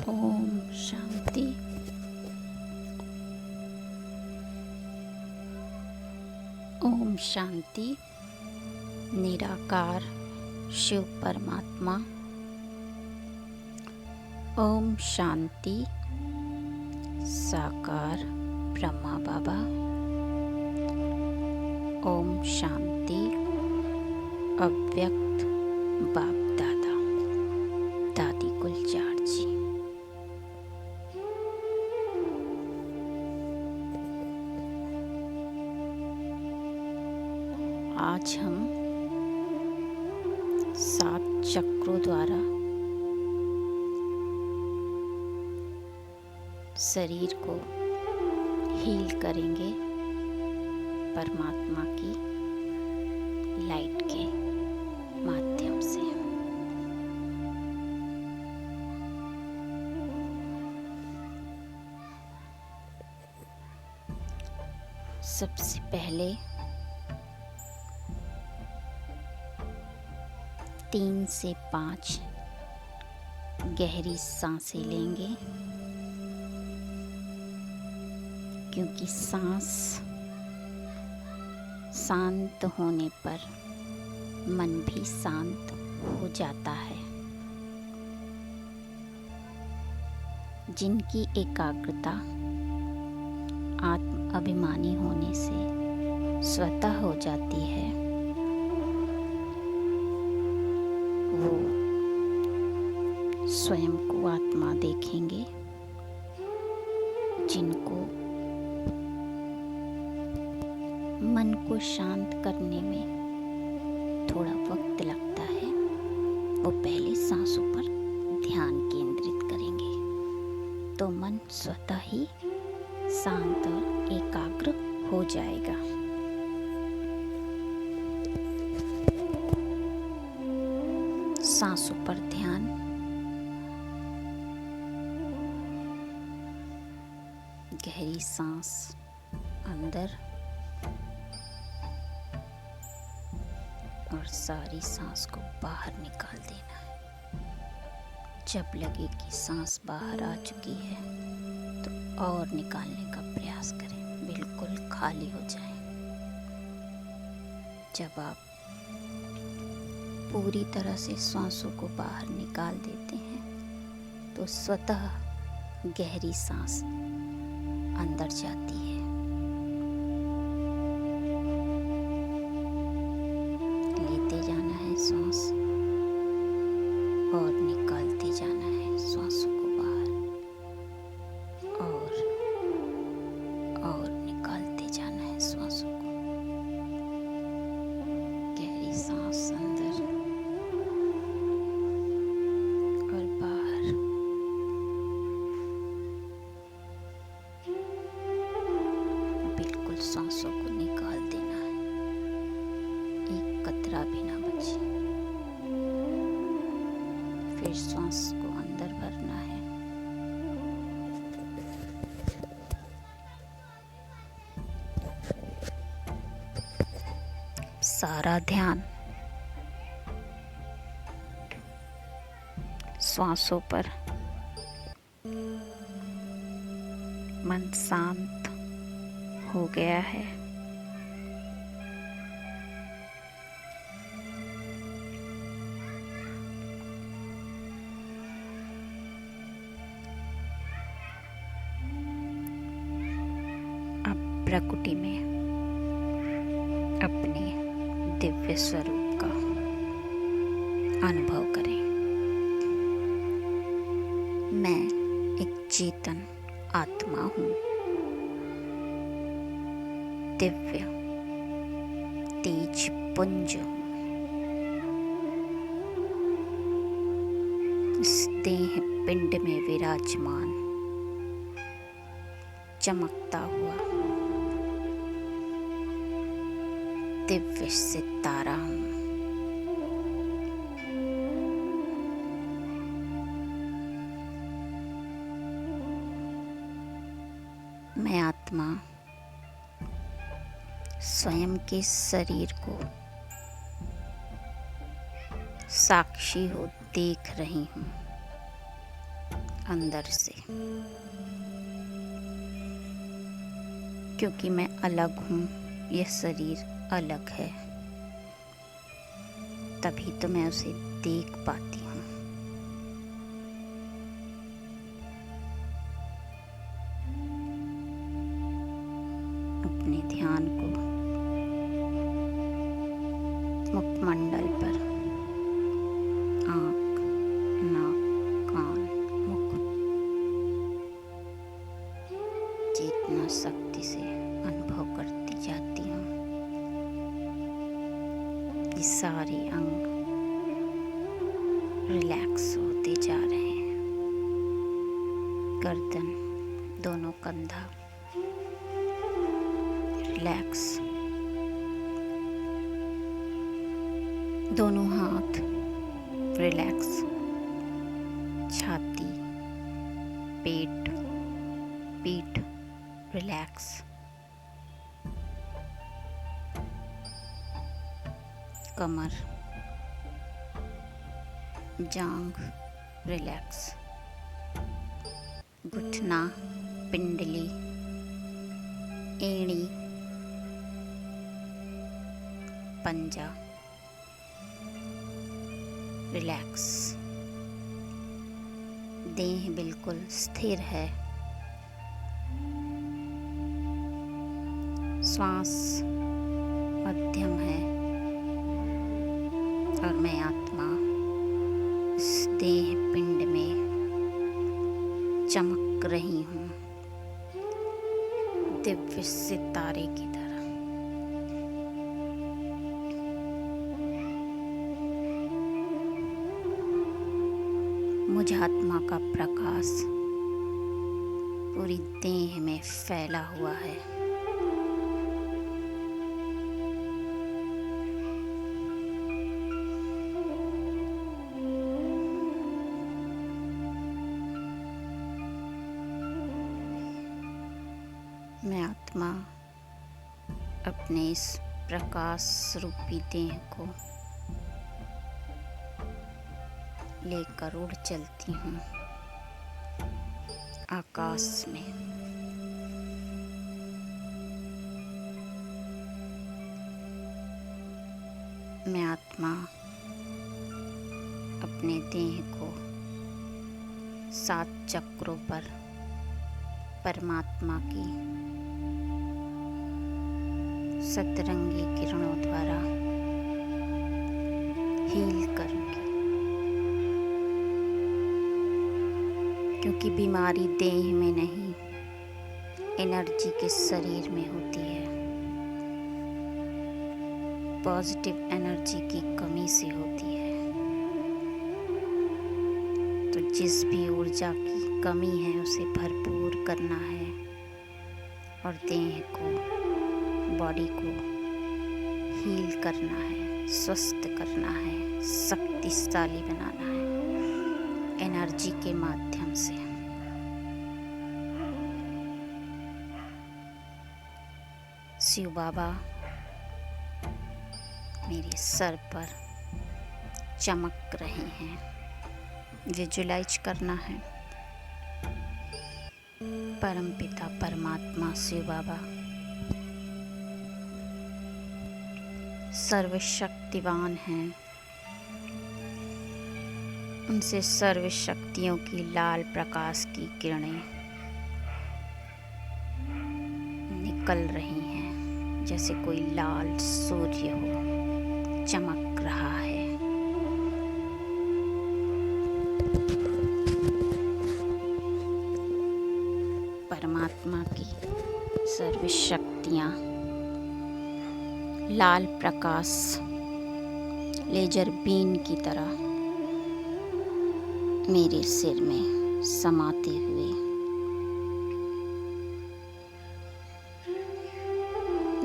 ओम शांति। ओम शांति। निराकार शिव परमात्मा। ओम शांति। साकार ब्रह्मा बाबा। ओम शांति। अव्यक्त बाप दादा दादी गुलजार जी। आज हम 7 चक्रों द्वारा शरीर को हील करेंगे परमात्मा की लाइट के माध्यम से। सबसे पहले 3 से 5 गहरी सांसें लेंगे, क्योंकि सांस शांत होने पर मन भी शांत हो जाता है। जिनकी एकाग्रता आत्म अभिमानी होने से स्वतः हो जाती है, वो स्वयं को आत्मा देखेंगे। जिनको मन को शांत करने में थोड़ा वक्त लगता है, वो पहले सांसों पर ध्यान केंद्रित करेंगे, तो मन स्वतः ही शांत और एकाग्र हो जाएगा। सांसों पर ध्यान। गहरी सांस अंदर और सारी सांस को बाहर निकाल देना है। जब लगे कि सांस बाहर आ चुकी है तो और निकालने का प्रयास करें, बिल्कुल खाली हो जाए। जब आप पूरी तरह से सांसों को बाहर निकाल देते हैं तो स्वतः गहरी सांस अंदर जाती है। लेते जाना है सांस और निकालते जाना है सांसों को बाहर, और निकालते जाना है सांसों को। गहरी सांस अंदर और बाहर। बिल्कुल सांसों को निकाल देना है, एक कतरा भी ना बचे। फिर सांस को अंदर भरना है। सारा ध्यान श्वासों पर। मन शांत हो गया है। अब प्रकृति में अपने दिव्य स्वरूप का अनुभव करें। मैं एक चेतन आत्मा हूँ, दिव्य तेज पुंज हूँ। इस देह पिंड में विराजमान चमकता हुआ दिव्य सितारा हूँ। मैं आत्मा स्वयं के शरीर को साक्षी हो देख रही हूँ। अंदर से, क्योंकि मैं अलग हूँ, यह शरीर अलग है, तभी तो मैं उसे देख पाती हूँ। अपने ध्यान को मुखमंडल पर, आँख, नाक, कान, मुख, चेतना शक्ति से अनुभव करती जाती हूँ। ये सारे अंग रिलैक्स होते जा रहे हैं। गर्दन, दोनों कंधा रिलैक्स, दोनों हाथ रिलैक्स, छाती, पेट, पीठ रिलैक्स, कमर, जांघ रिलैक्स, घुटना, पिंडली, एड़ी, पंजा रिलैक्स। देह बिल्कुल स्थिर है। श्वास मध्यम है और मैं आत्मा इस देह पिंड में चमक रही हूँ, दिव्य सितारे की तरह। मुझ आत्मा का प्रकाश पूरी देह में फैला हुआ है। मैं आत्मा अपने इस प्रकाश रूपी देह को लेकर उड़ चलती हूँ आकाश में। मैं आत्मा अपने देह को 7 चक्रों पर परमात्मा की सतरंगी किरणों द्वारा हील करूँगी, क्योंकि बीमारी देह में नहीं, एनर्जी के शरीर में होती है। पॉजिटिव एनर्जी की कमी से होती है। तो जिस भी ऊर्जा की कमी है उसे भरपूर करना है और देह को, बॉडी को हील करना है, स्वस्थ करना है, शक्तिशाली बनाना है एनर्जी के माध्यम से। शिव बाबा मेरे सर पर चमक रहे हैं। विजुलाइज करना है परमपिता परमात्मा शिव बाबा सर्वशक्तिवान हैं। उनसे सर्व शक्तियों की लाल प्रकाश की किरणें निकल रही हैं, जैसे कोई लाल सूर्य हो, चमक रहा है। परमात्मा की सर्व शक्तियाँ लाल प्रकाश लेजर बीन की तरह मेरे सिर में समाते हुए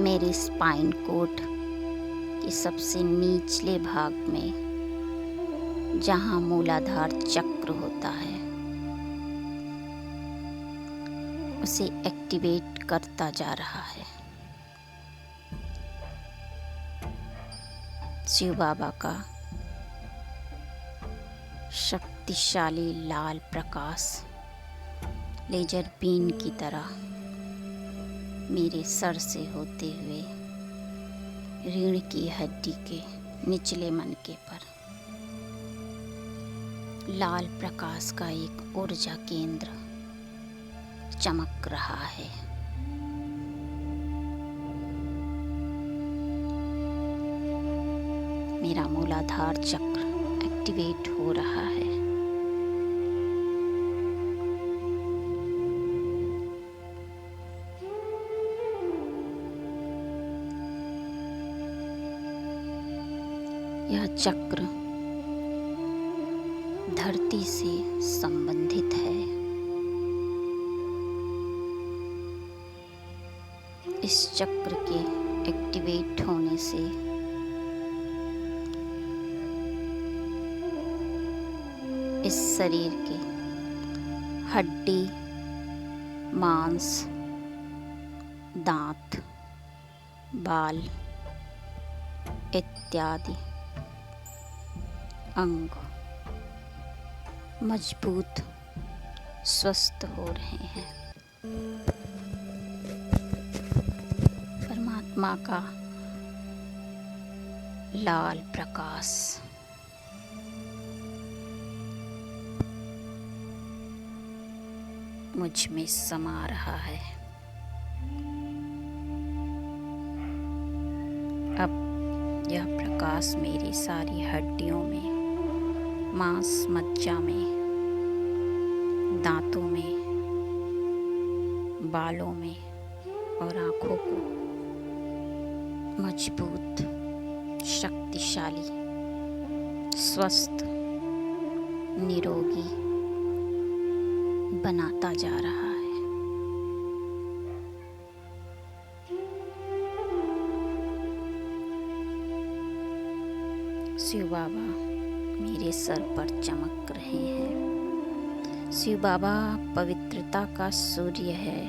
मेरे स्पाइन कोड के सबसे निचले भाग में, जहाँ मूलाधार चक्र होता है, उसे एक्टिवेट करता जा रहा है। शिव बाबा का शक्तिशाली लाल प्रकाश लेजर बीन की तरह मेरे सर से होते हुए रीढ़ की हड्डी के निचले मनके पर लाल प्रकाश का एक ऊर्जा केंद्र चमक रहा है। मेरा मूलाधार चक्र एक्टिवेट हो रहा है। यह चक्र धरती से संबंधित है। इस चक्र के एक्टिवेट होने से इस शरीर के हड्डी, मांस, दांत, बाल इत्यादि अंग मजबूत, स्वस्थ हो रहे हैं। परमात्मा का लाल प्रकाश मुझ में समा रहा है। अब यह प्रकाश मेरी सारी हड्डियों में, मांस मज्जा में, दांतों में, बालों में और आँखों को मजबूत, शक्तिशाली, स्वस्थ, निरोगी बनाता जा रहा है। शिव बाबा मेरे सर पर चमक रहे हैं। शिव बाबा पवित्रता का सूर्य है।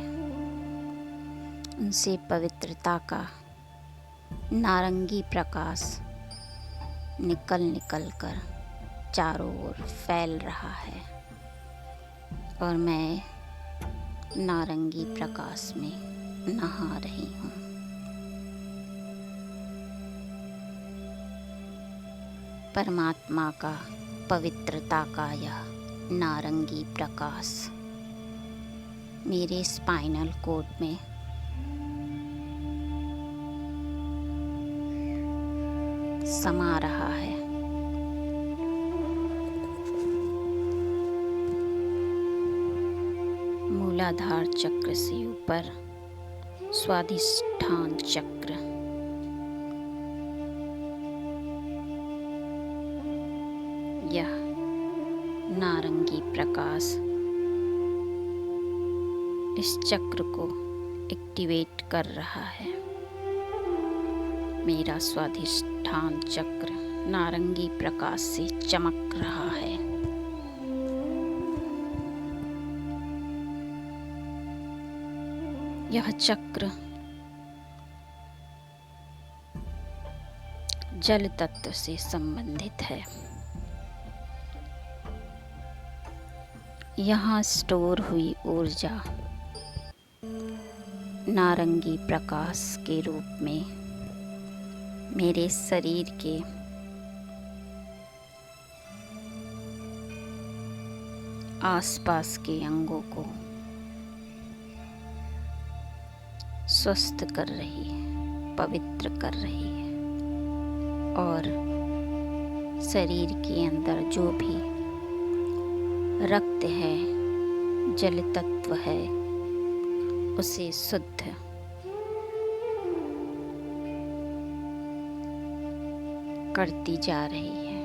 उनसे पवित्रता का नारंगी प्रकाश निकल कर चारों ओर फैल रहा है और मैं नारंगी प्रकाश में नहा रही हूँ। परमात्मा का पवित्रता का यह नारंगी प्रकाश मेरे स्पाइनल कोड में समा रहा है। मूलाधार चक्र से ऊपर स्वाधिष्ठान चक्र, यह नारंगी प्रकाश इस चक्र को एक्टिवेट कर रहा है। मेरा स्वाधिष्ठान चक्र नारंगी प्रकाश से चमक रहा है। यह चक्र जल तत्व से संबंधित है। यहाँ स्टोर हुई ऊर्जा नारंगी प्रकाश के रूप में मेरे शरीर के आसपास के अंगों को स्वस्थ कर रही है, पवित्र कर रही है और शरीर के अंदर जो भी रक्त है, जल तत्व है, उसे शुद्ध करती जा रही है।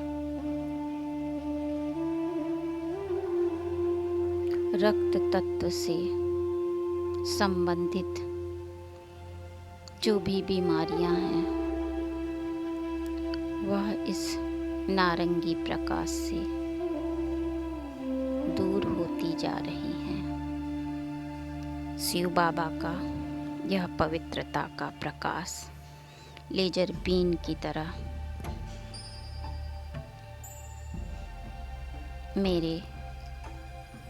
रक्त तत्व से संबंधित जो भी बीमारियां हैं वह इस नारंगी प्रकाश से दूर होती जा रही हैं। शिव बाबा का यह पवित्रता का प्रकाश लेजर बीन की तरह मेरे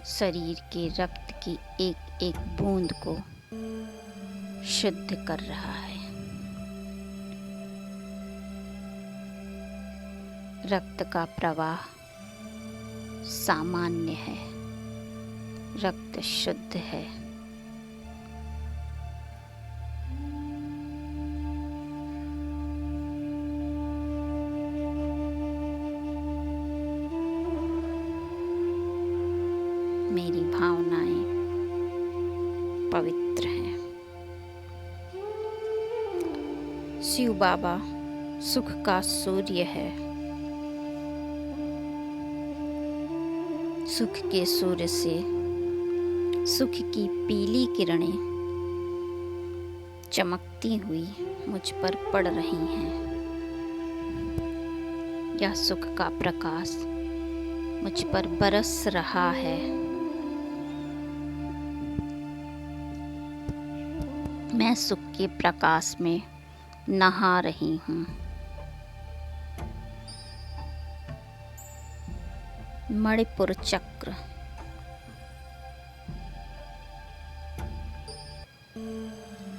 शरीर के रक्त की एक एक बूंद को शुद्ध कर रहा है। रक्त का प्रवाह सामान्य है, रक्त शुद्ध है। मेरी भावनाएं पवित्र हैं। शिव बाबा सुख का सूर्य है। सुख के सूर्य से सुख की पीली किरणें चमकती हुई मुझ पर पड़ रही हैं। यह सुख का प्रकाश मुझ पर बरस रहा है। मैं सुख के प्रकाश में नहा रही हूँ। मणिपुर चक्र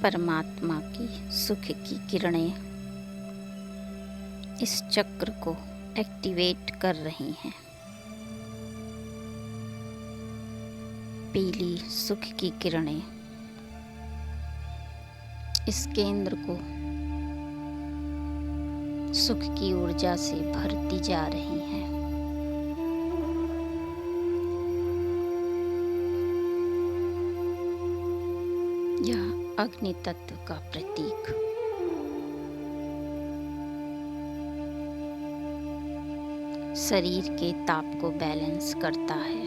परमात्मा की सुख की किरणें इस चक्र को एक्टिवेट कर रही हैं। पीली सुख की किरणें इस केंद्र को सुख की ऊर्जा से भरती जा रही हैं। यह अग्नि तत्व का प्रतीक शरीर के ताप को बैलेंस करता है,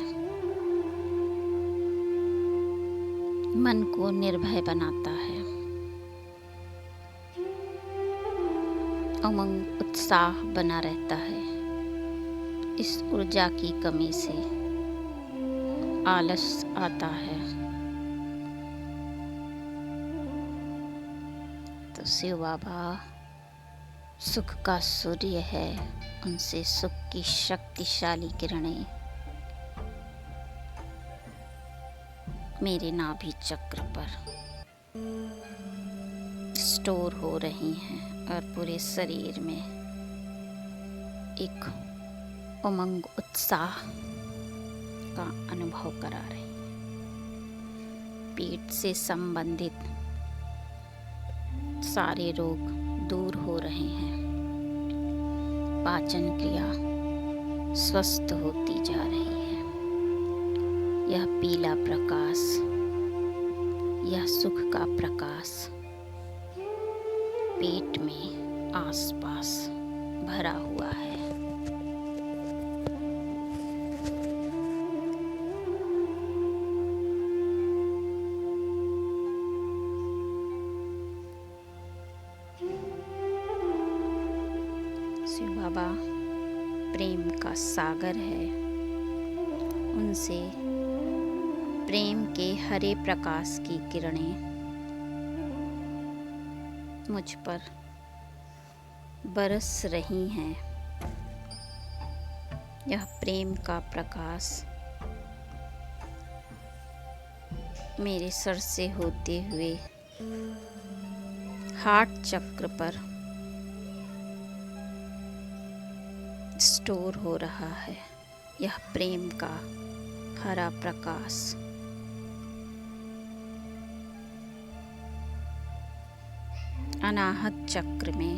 मन को निर्भय बनाता है, उमंग उत्साह बना रहता है। इस ऊर्जा की कमी से आलस आता है। तो शिव बाबा सुख का सूर्य है, उनसे सुख की शक्तिशाली किरणें मेरे नाभि चक्र पर स्टोर हो रही हैं और पूरे शरीर में एक उमंग उत्साह का अनुभव करा रही हैं। पेट से संबंधित सारे रोग दूर हो रहे हैं। पाचन क्रिया स्वस्थ होती जा रही है। यह पीला प्रकाश, यह सुख का प्रकाश पेट में आसपास भरा हुआ है। शिव बाबा प्रेम का सागर है। उनसे प्रेम के हरे प्रकाश की किरणें मुझ पर बरस रही हैं। यह प्रेम का प्रकाश मेरे सर से होते हुए हार्ट चक्र पर स्टोर हो रहा है। यह प्रेम का हरा प्रकाश अनाहत चक्र में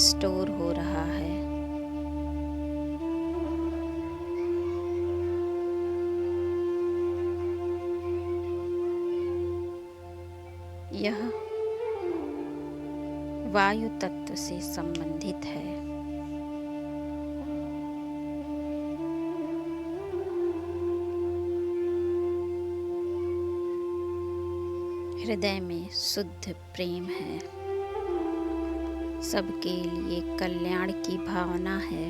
स्टोर हो रहा है। यह वायु तत्व से संबंधित है। हृदय में शुद्ध प्रेम है। सबके लिए कल्याण की भावना है।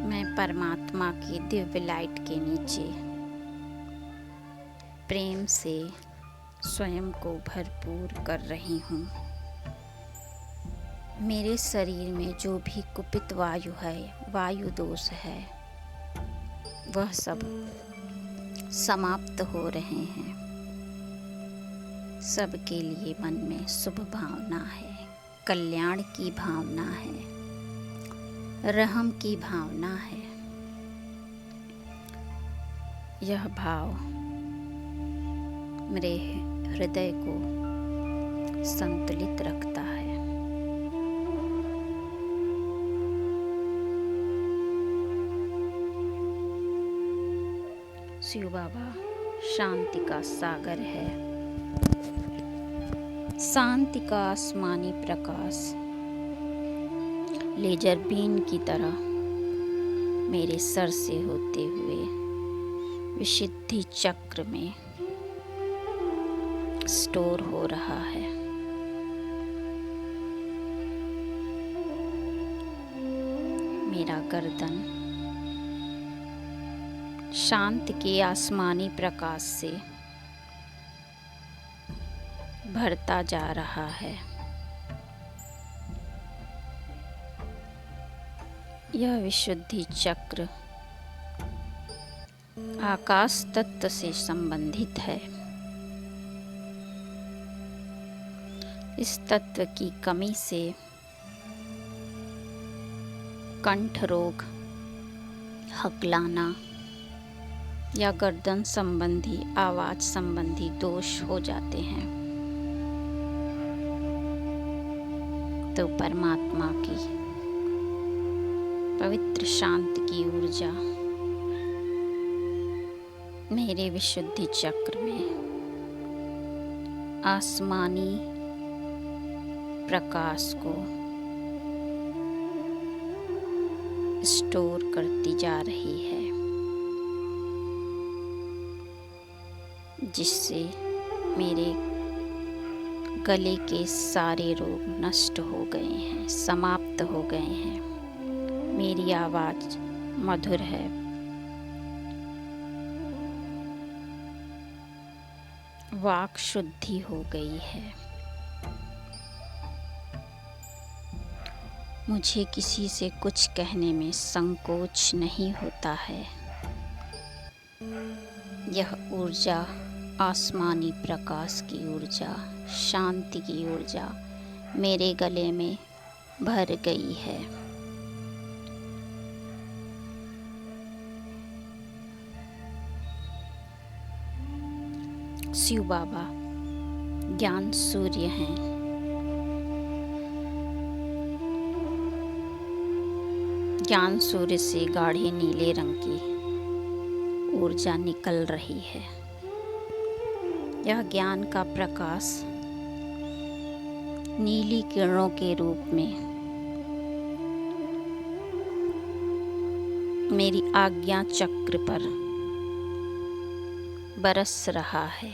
मैं परमात्मा की दिव्य लाइट के नीचे प्रेम से स्वयं को भरपूर कर रही हूँ। मेरे शरीर में जो भी कुपित वायु है, वायु दोष है, वह सब समाप्त हो रहे हैं। सबके लिए मन में शुभ भावना है, कल्याण की भावना है, रहम की भावना है। यह भाव मेरे हृदय को संतुलित रखता है। शिव बाबा शांति का सागर है, शांति का आसमानी प्रकाश लेजर बीन की तरह मेरे सर से होते हुए विशुद्धि चक्र में स्टोर हो रहा है। मेरा गर्दन शांति के आसमानी प्रकाश से भरता जा रहा है। यह विशुद्धि चक्र आकाश तत्व से संबंधित है। इस तत्व की कमी से कंठ रोग, हकलाना या गर्दन संबंधी, आवाज संबंधी दोष हो जाते हैं। तो परमात्मा की पवित्र शांति की ऊर्जा मेरे विशुद्धि चक्र में आसमानी प्रकाश को स्टोर करती जा रही है, जिससे मेरे गले के सारे रोग नष्ट हो गए हैं, समाप्त हो गए हैं। मेरी आवाज मधुर है, वाक शुद्धि हो गई है। मुझे किसी से कुछ कहने में संकोच नहीं होता है। यह ऊर्जा, आसमानी प्रकाश की ऊर्जा, शांति की ऊर्जा मेरे गले में भर गई है। शिव बाबा ज्ञान सूर्य हैं। ज्ञान सूर्य से गाढ़े नीले रंग की ऊर्जा निकल रही है। यह ज्ञान का प्रकाश नीली किरणों के रूप में मेरी आज्ञा चक्र पर बरस रहा है।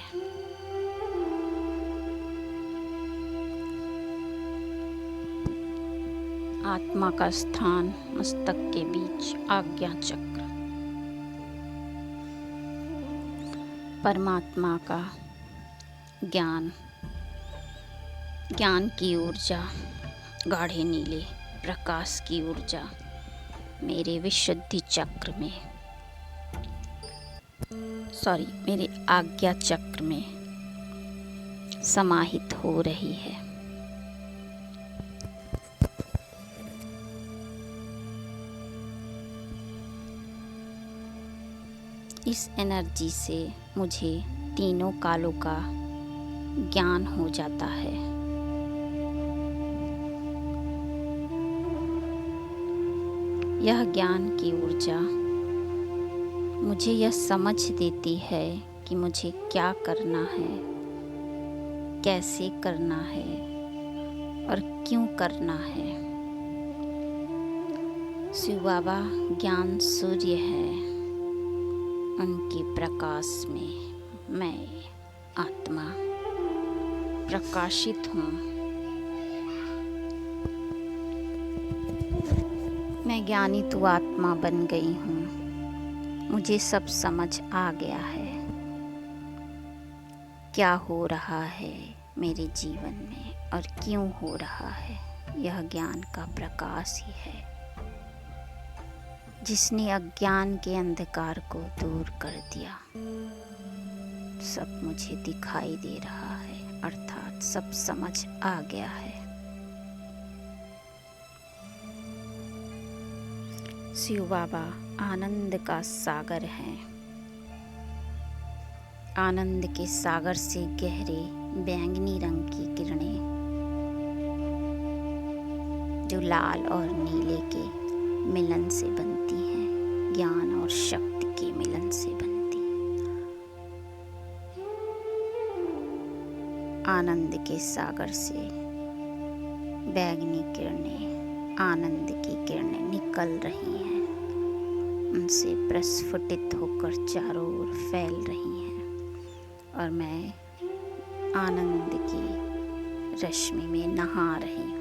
आत्मा का स्थान मस्तक के बीच आज्ञा चक्र, परमात्मा का ज्ञान, ज्ञान की ऊर्जा, गाढ़े नीले प्रकाश की ऊर्जा मेरे विशुद्धि चक्र में, मेरे आज्ञा चक्र में समाहित हो रही है। इस एनर्जी से मुझे तीनों कालों का ज्ञान हो जाता है। यह ज्ञान की ऊर्जा मुझे यह समझ देती है कि मुझे क्या करना है, कैसे करना है और क्यों करना है। शिव बाबा ज्ञान सूर्य है, उनके प्रकाश में मैं आत्मा प्रकाशित हूँ। मैं ज्ञानी तू आत्मा बन गई हूँ। मुझे सब समझ आ गया है क्या हो रहा है मेरे जीवन में और क्यों हो रहा है। यह ज्ञान का प्रकाश ही है जिसने अज्ञान के अंधकार को दूर कर दिया। सब मुझे दिखाई दे रहा है, अर्थात सब समझ आ गया है। शिव बाबा आनंद का सागर हैं। आनंद के सागर से गहरे बैंगनी रंग की किरणें जो लाल और नीले के मिलन से बनती हैं, ज्ञान और शक्ति के मिलन से बनती हैं। आनंद के सागर से बैंगनी किरणें, आनंद की किरणें निकल रही हैं, उनसे प्रस्फुटित होकर चारों ओर फैल रही हैं और मैं आनंद की रश्मि में नहा रही हूँ।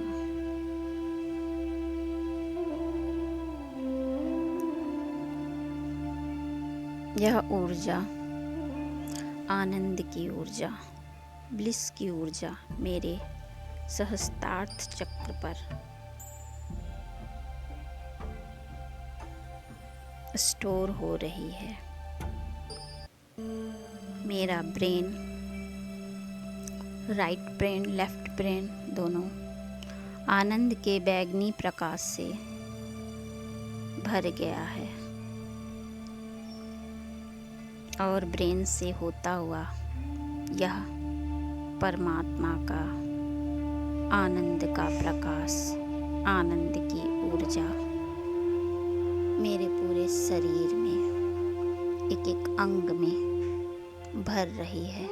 यह ऊर्जा, आनंद की ऊर्जा, ब्लिस की ऊर्जा मेरे सहस्त्रार्थ चक्र पर स्टोर हो रही है। मेरा brain, right brain, left brain दोनों आनंद के बैंगनी प्रकाश से भर गया है और ब्रेन से होता हुआ यह परमात्मा का आनंद का प्रकाश, आनंद की ऊर्जा मेरे पूरे शरीर में, एक एक अंग में भर रही है।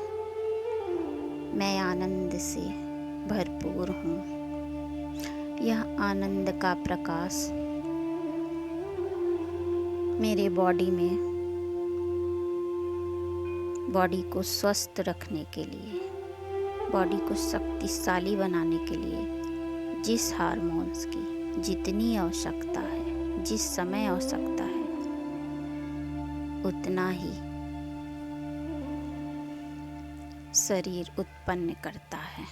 मैं आनंद से भरपूर हूँ। यह आनंद का प्रकाश मेरे बॉडी में, बॉडी को स्वस्थ रखने के लिए, बॉडी को शक्तिशाली बनाने के लिए जिस हार्मोन्स की जितनी आवश्यकता है, जिस समय आवश्यकता है, उतना ही शरीर उत्पन्न करता है।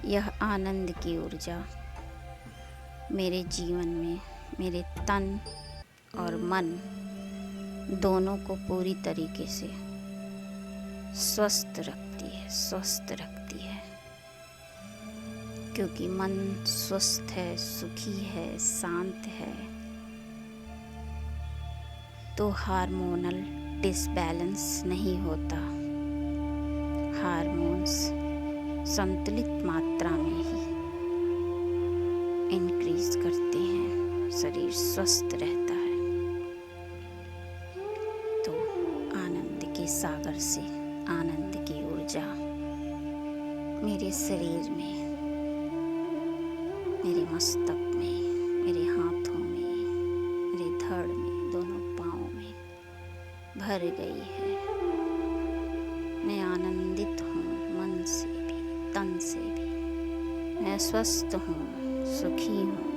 यह आनंद की ऊर्जा मेरे जीवन में, मेरे तन और मन दोनों को पूरी तरीके से स्वस्थ रखती है, स्वस्थ रखती है। क्योंकि मन स्वस्थ है, सुखी है, शांत है, तो हार्मोनल डिसबैलेंस नहीं होता। हार्मोन्स संतुलित मात्रा में ही इंक्रीज करते हैं, शरीर स्वस्थ रहता है। तो आनंद के सागर से आनंद की ऊर्जा मेरे शरीर में, मेरे मस्तक में, मेरे हाथों में, मेरे धड़ में, दोनों पाँव में भर गई है। मैं आनंदित हूँ, मन से भी, तन से भी। मैं स्वस्थ हूँ, सुखी हूँ।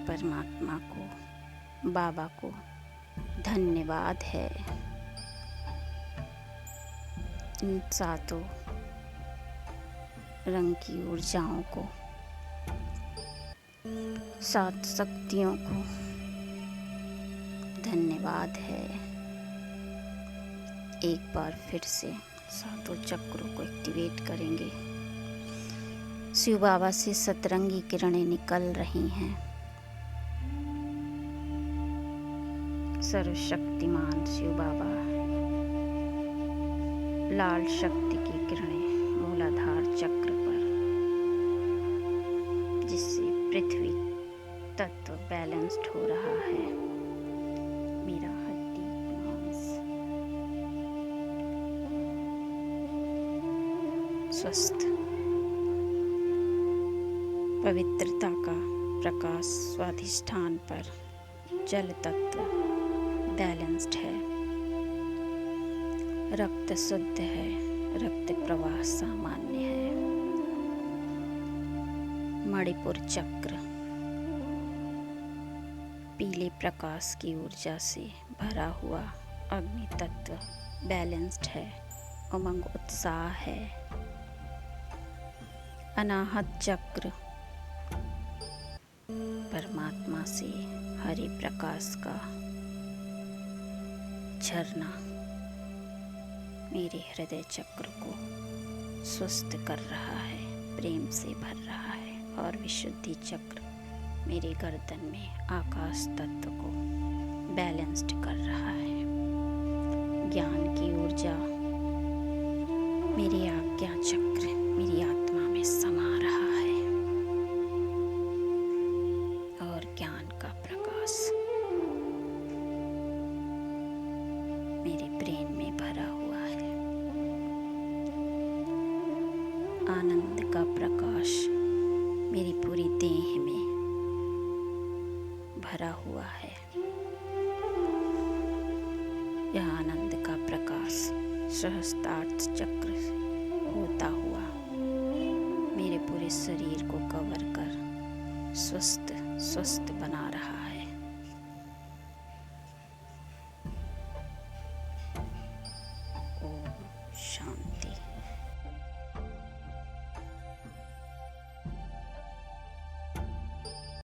परमात्मा को, बाबा को धन्यवाद है इन सातों रंग की ऊर्जाओं को, सात शक्तियों को धन्यवाद है। एक बार फिर से सातों चक्रों को एक्टिवेट करेंगे। शिव बाबा से सतरंगी किरणें निकल रही हैं। सर्वशक्तिमान शिव बाबा, लाल शक्ति की किरणें मूलाधार चक्र पर, जिससे पृथ्वी तत्व बैलेंस्ड हो रहा है। मेरा हड्डी मांस स्वस्थ, पवित्रता का प्रकाश स्वाधिष्ठान पर, जल तत्व बैलेंस्ड है, रक्त शुद्ध है, रक्त प्रवाह सामान्य है। मणिपुर चक्र पीले प्रकाश की ऊर्जा से भरा हुआ अग्नि तत्व बैलेंस्ड है, उमंग उत्साह है। अनाहत चक्र परमात्मा से हरि प्रकाश का झरना मेरे हृदय चक्र को स्वस्थ कर रहा है, प्रेम से भर रहा है। और विशुद्धि चक्र मेरे गर्दन में आकाश तत्व को बैलेंस्ड कर रहा है। ज्ञान की ऊर्जा मेरी आज्ञा चक्र मेरी आत्मा में समा रहा है और ज्ञान का प्रकाश मेरे ब्रेन में भरा हुआ है। आनंद का प्रकाश मेरी पूरी देह में भरा हुआ है। यह आनंद का प्रकाश सहस्त्रार्थ चक्र होता हुआ मेरे पूरे शरीर को कवर कर स्वस्थ बना रहा है।